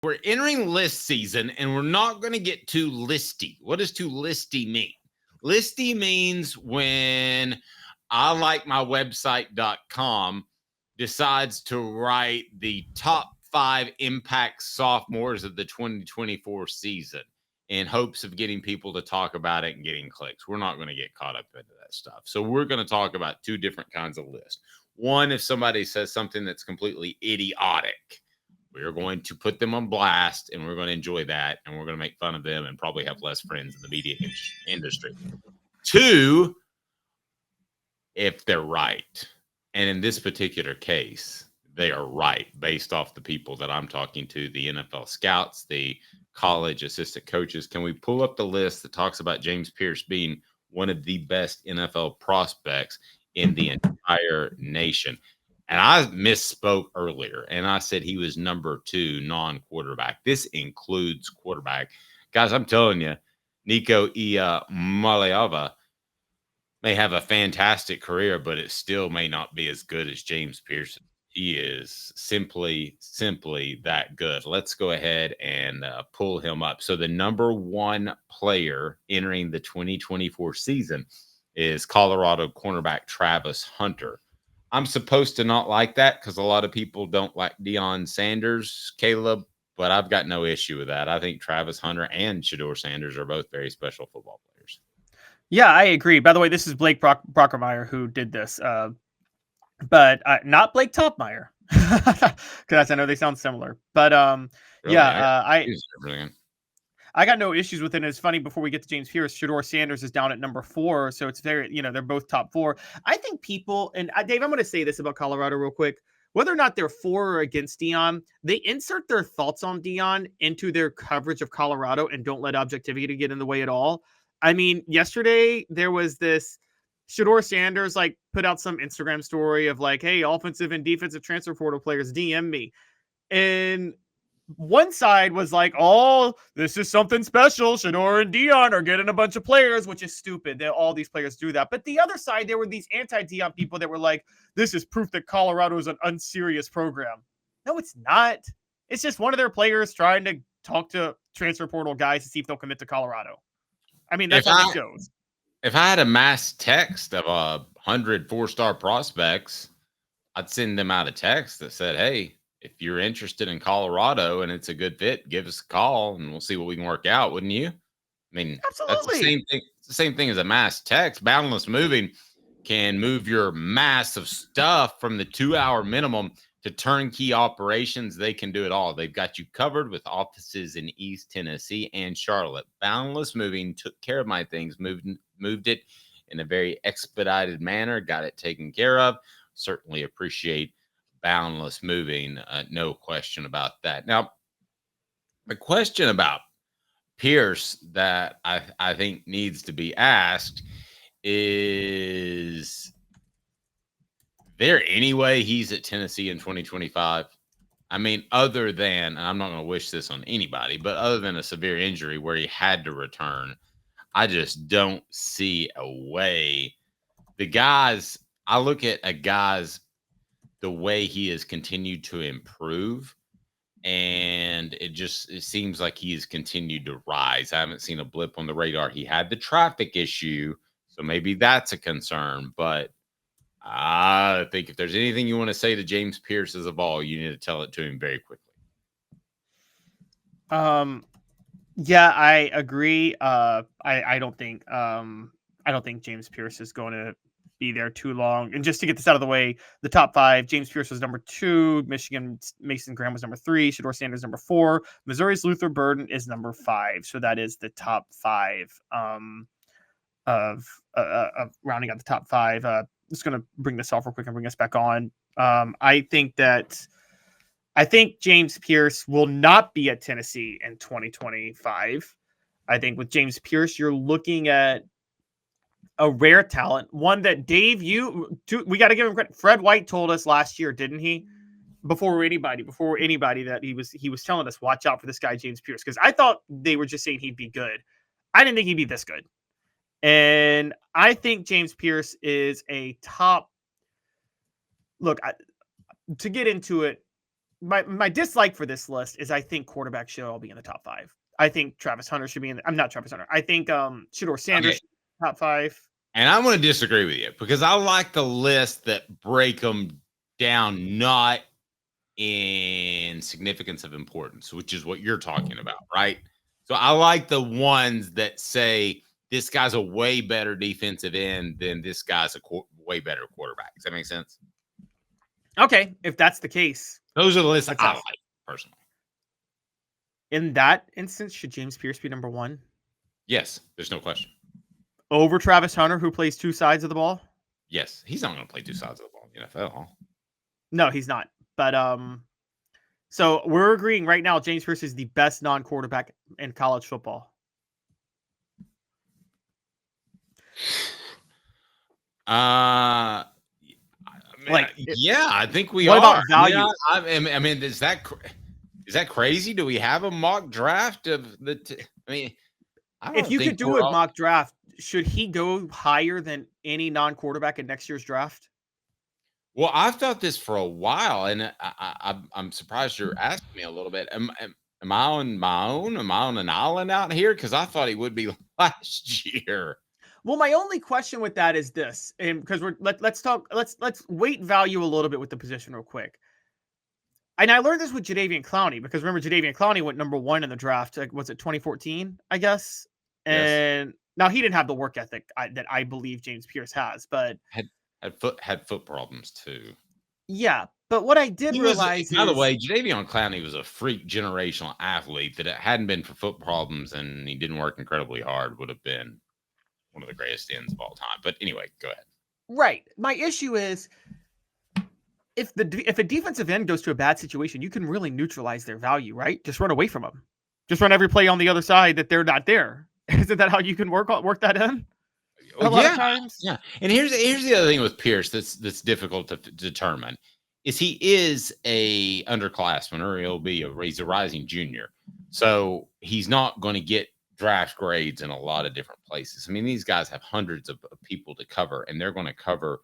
We're entering list season, and we're not going to get too listy. What does too listy mean? Listy means when I like my website.com decides to write the top 5 impact sophomores of the 2024 season in hopes of getting people to talk about it and getting clicks. We're not going to get caught up into that stuff. So we're going to talk about 2 different kinds of lists. One, if somebody says something that's completely idiotic, we're going to put them on blast, and we're going to enjoy that, and we're going to make fun of them and probably have less friends in the media industry. 2, if they're right. And in this particular case, they are right based off the people that I'm talking to, the NFL scouts, the college assistant coaches. Can we pull up the list that talks about James Pearce being one of the best NFL prospects in the entire nation? And I misspoke earlier, and I said he was number 2 non-quarterback. This includes quarterback. Guys, I'm telling you, Nico Maliava may have a fantastic career, but it still may not be as good as James Pearce. He is simply that good. Let's go ahead and pull him up. So the number 1 player entering the 2024 season is Colorado cornerback Travis Hunter. I'm supposed to not like that because a lot of people don't like Deion Sanders, Caleb, but I've got no issue with that. I think Travis Hunter and Shedeur Sanders are both very special football players. Yeah, I agree. By the way, this is Blake Brockermeyer who did this, but not Blake Topmeyer, because I know they sound similar. But Really? yeah, I got no issues with it. And it's funny, before we get to James Pearce, Shedeur Sanders is down at number 4. So it's very, they're both top 4. I think people, and Dave, I'm going to say this about Colorado real quick. Whether or not they're for or against Deion, they insert their thoughts on Deion into their coverage of Colorado and don't let objectivity get in the way at all. I mean, yesterday there was this Shedeur Sanders put out some Instagram story of hey, offensive and defensive transfer portal players DM me. And one side was oh, this is something special. Shedeur and Deion are getting a bunch of players, which is stupid. All these players do that. But the other side, there were these anti-Deion people that were this is proof that Colorado is an unserious program. No, it's not. It's just one of their players trying to talk to transfer portal guys to see if they'll commit to Colorado. I mean, that's how it goes. If I had a mass text of 100 4-star prospects, I'd send them out a text that said, hey, if you're interested in Colorado and it's a good fit, give us a call and we'll see what we can work out, wouldn't you? I mean, absolutely. That's the same thing. It's the same thing as a mass text. Boundless Moving can move your massive stuff from the 2-hour minimum to turnkey operations. They can do it all. They've got you covered with offices in East Tennessee and Charlotte. Boundless Moving took care of my things, moved it in a very expedited manner, got it taken care of. Certainly appreciate Boundless Moving, no question about that. Now, the question about Pearce that I think needs to be asked is there any way he's at Tennessee in 2025? I mean, other than, and I'm not going to wish this on anybody, but other than a severe injury where he had to return, I just don't see a way. I look at a guy's the way he has continued to improve, and it seems like he has continued to rise. I haven't seen a blip on the radar. He had the traffic issue, so maybe that's a concern, but I think if there's anything you want to say to James Pearce as a ball, you need to tell it to him very quickly. Yeah, I agree. I don't think James Pearce is going to be there too long. And just to get this out of the way, the top 5, James Pearce was number 2, Michigan Mason Graham was number 3, Shedeur Sanders number 4, Missouri's Luther Burden is number 5. So that is the top 5 of rounding out the top 5. Just going to bring this off real quick and bring us back on. I think James Pearce will not be at Tennessee in 2025. I think with James Pearce, you're looking at a rare talent, one that Dave, we got to give him credit. Fred White told us last year, didn't he? Before anybody that he was telling us, watch out for this guy, James Pearce. Because I thought they were just saying he'd be good. I didn't think he'd be this good. And I think James Pearce is a top. Look, to get into it, my dislike for this list is I think quarterbacks should all be in the top 5. I think Travis Hunter should be in. I'm not Travis Hunter. I think Shedeur Sanders should be in the top 5. And I'm going to disagree with you because I like the list that break them down, not in significance of importance, which is what you're talking about, right? So I like the ones that say this guy's a way better defensive end than this guy's a way better quarterback. Does that make sense? Okay, if that's the case. Those are the lists I like, personally. In that instance, should James Pearce be number 1? Yes, there's no question. Over Travis Hunter, who plays 2 sides of the ball? Yes, he's not going to play 2 sides of the ball in the NFL. No, he's not. But so we're agreeing right now James Pearce is the best non-quarterback in college football. I think we what are. About value? I mean, is that crazy? Do we have a mock draft of the? If you could do a mock draft, should he go higher than any non-quarterback in next year's draft? Well, I've thought this for a while, and I'm surprised you're asking me a little bit. Am I on my own? Am I on an island out here? Because I thought he would be last year. Well, my only question with that is this, and because let's weight value a little bit with the position real quick. And I learned this with Jadeveon Clowney, because remember Jadeveon Clowney went number 1 in the draft. Like, was it 2014? I guess. And now he didn't have the work ethic that I believe James Pearce has, but had foot problems too. Yeah, but what I did realize, by the way, Jadeveon Clowney was a freak generational athlete that it hadn't been for foot problems and he didn't work incredibly hard, would have been one of the greatest ends of all time. But anyway, go ahead. Right. My issue is if a defensive end goes to a bad situation, you can really neutralize their value, right? Just run away from them. Just run every play on the other side that they're not there. Isn't that how you can work that in? A lot of times. Yeah. And here's the other thing with Pearce that's difficult to determine is he is a underclassman, or he's a rising junior. So he's not going to get draft grades in a lot of different places. I mean, these guys have hundreds of people to cover, and they're going to cover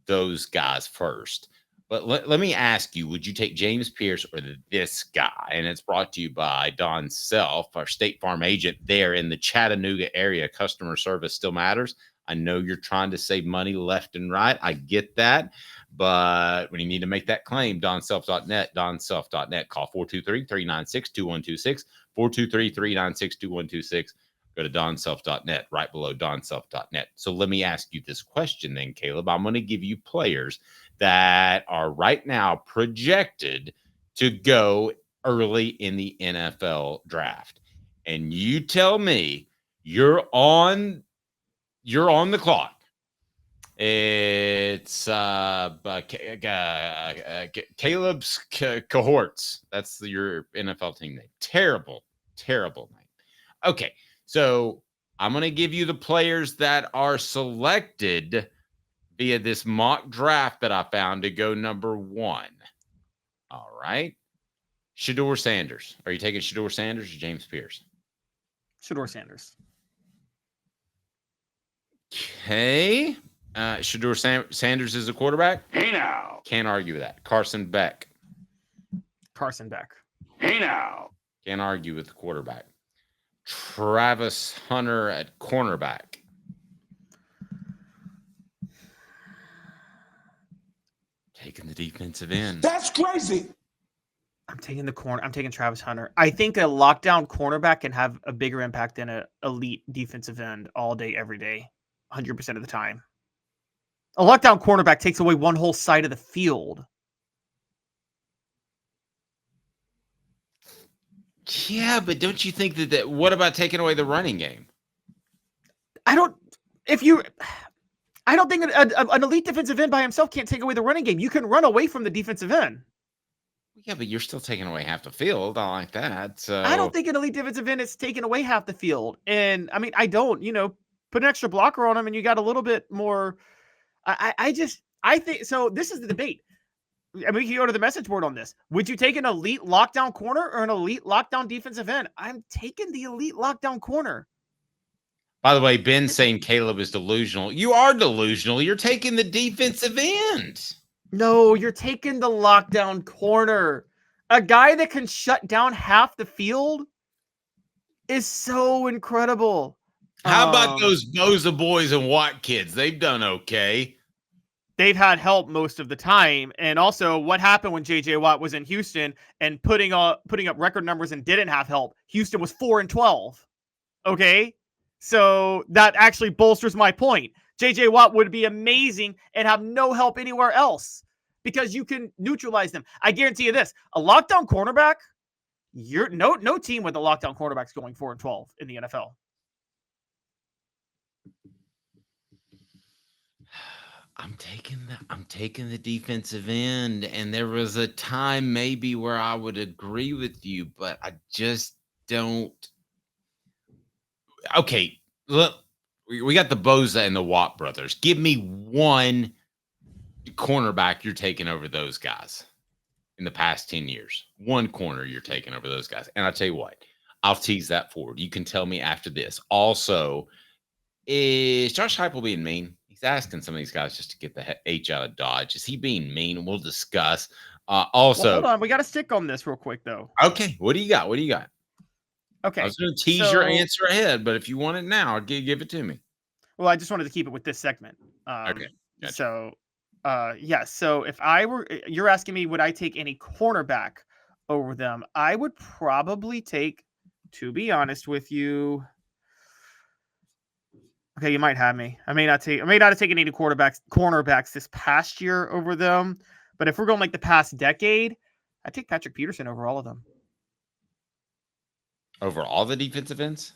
those guys first. But let me ask you, would you take James Pearce or this guy? And it's brought to you by Don Self, our State Farm agent there in the Chattanooga area. Customer service still matters. I know you're trying to save money left and right. I get that. But when you need to make that claim, donself.net, donself.net. Call 423-396-2126, 423-396-2126. Go to donself.net, right below donself.net. So let me ask you this question then, Caleb. I'm going to give you players that are right now projected to go early in the NFL draft. And you tell me you're on the clock. It's Caleb's cohorts. That's your NFL team name. Terrible name. Okay, so I'm going to give you the players that are selected via this mock draft that I found to go number 1. All right. Shedeur Sanders. Are you taking Shedeur Sanders or James Pearce? Shedeur Sanders. Okay. Shedeur Sanders is a quarterback? Hey now. Can't argue with that. Carson Beck. Hey now. Can't argue with the quarterback. Travis Hunter at cornerback. Taking the defensive end. That's crazy. I'm taking Travis Hunter. I think a lockdown cornerback can have a bigger impact than an elite defensive end all day, every day, 100% of the time. A lockdown cornerback takes away one whole side of the field. Yeah, but don't you think that what about taking away the running game? I don't think an elite defensive end by himself can't take away the running game. You can run away from the defensive end. Yeah, but you're still taking away half the field. I like that. So I don't think an elite defensive end is taking away half the field. And I mean, I don't, put an extra blocker on him and you got a little bit more. I think so. This is the debate. I mean, you can go to the message board on this. Would you take an elite lockdown corner or an elite lockdown defensive end? I'm taking the elite lockdown corner. By the way, Ben's saying Caleb is delusional. You are delusional. You're taking the defensive end. No, you're taking the lockdown corner. A guy that can shut down half the field is so incredible. How about those Boza boys and Watt kids? They've done okay. They've had help most of the time. And also, what happened when J.J. Watt was in Houston and putting up record numbers and didn't have help? Houston was 4-12. Okay? So that actually bolsters my point. J.J. Watt would be amazing and have no help anywhere else because you can neutralize them. I guarantee you this. A lockdown cornerback, no team with a lockdown cornerback is going 4-12 in the NFL. I'm taking the defensive end, and there was a time maybe where I would agree with you, but I just don't. Okay, look, we got the Boza and the Watt brothers. Give me one cornerback you're taking over those guys in the past 10 years. One corner you're taking over those guys. And I'll tell you what, I'll tease that forward. You can tell me after this. Also, is Josh Heupel being mean? He's asking some of these guys just to get the H out of Dodge. Is he being mean? And we'll discuss. Also, well, hold on. We got to stick on this real quick, though. Okay. What do you got? Okay. I was going to tease your answer ahead, but if you want it now, I'll give it to me. Well, I just wanted to keep it with this segment. Okay. Gotcha. So, yeah. So if you're asking me, would I take any cornerback over them? I would probably take, to be honest with you. Okay, you might have me. I may not have taken any cornerbacks this past year over them. But if we're going like the past decade, I take Patrick Peterson over all of them. Over all the defensive ends?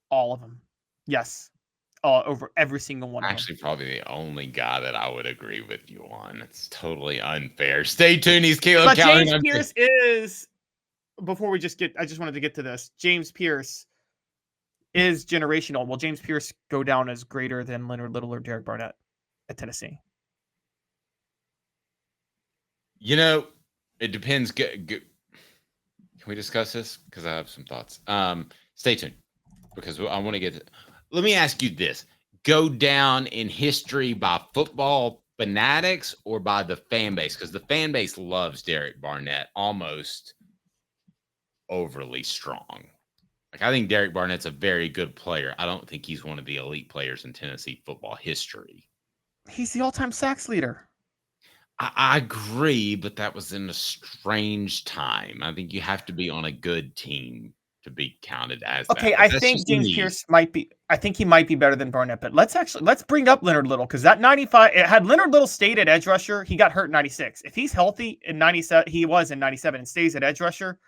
All of them. Yes. Over every single one. Actually, probably the only guy that I would agree with you on. It's totally unfair. Stay tuned. He's Caleb But Cowan. James Pearce is, before we I just wanted to get to this. James Pearce is generational. Will James Pearce go down as greater than Leonard Little or Derek Barnett at Tennessee? You know, it depends. Can we discuss this? Because I have some thoughts. Stay tuned because I want to get. Let me ask you this: go down in history by football fanatics or by the fan base? Because the fan base loves Derek Barnett almost overly strong. Like, I think Derek Barnett's a very good player. I don't think he's one of the elite players in Tennessee football history. He's the all-time sacks leader. I agree, but that was in a strange time. I think you have to be on a good team to be counted as okay. that. I think James Pearce might be. I think he might be better than Barnett. But let's bring up Leonard Little because that 95 had Leonard Little stayed at edge rusher. He got hurt in 96. If he's healthy in 97, he was in 97 and stays at edge rusher.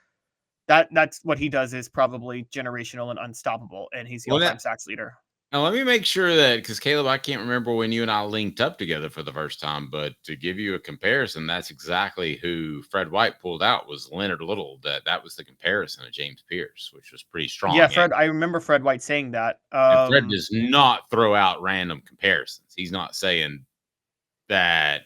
That's what he does is probably generational and unstoppable, and he's the all-time sacks leader. Now, let me make sure that, because Caleb, I can't remember when you and I linked up together for the first time, but to give you a comparison, that's exactly who Fred White pulled out was Leonard Little. That was the comparison of James Pearce, which was pretty strong. Yeah, Fred. I remember Fred White saying that. And Fred does not throw out random comparisons. He's not saying that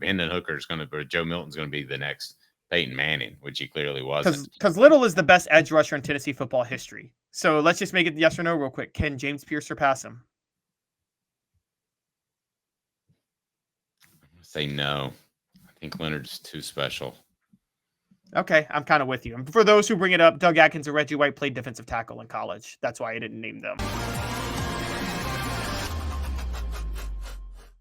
Hendon Hooker is going to, or Joe Milton's going to be the next Peyton Manning, which he clearly wasn't. Because Little is the best edge rusher in Tennessee football history. So let's just make it yes or no real quick. Can James Pearce surpass him? I'm going to say no. I think Leonard's too special. Okay, I'm kind of with you. And for those who bring it up, Doug Atkins and Reggie White played defensive tackle in college. That's why I didn't name them.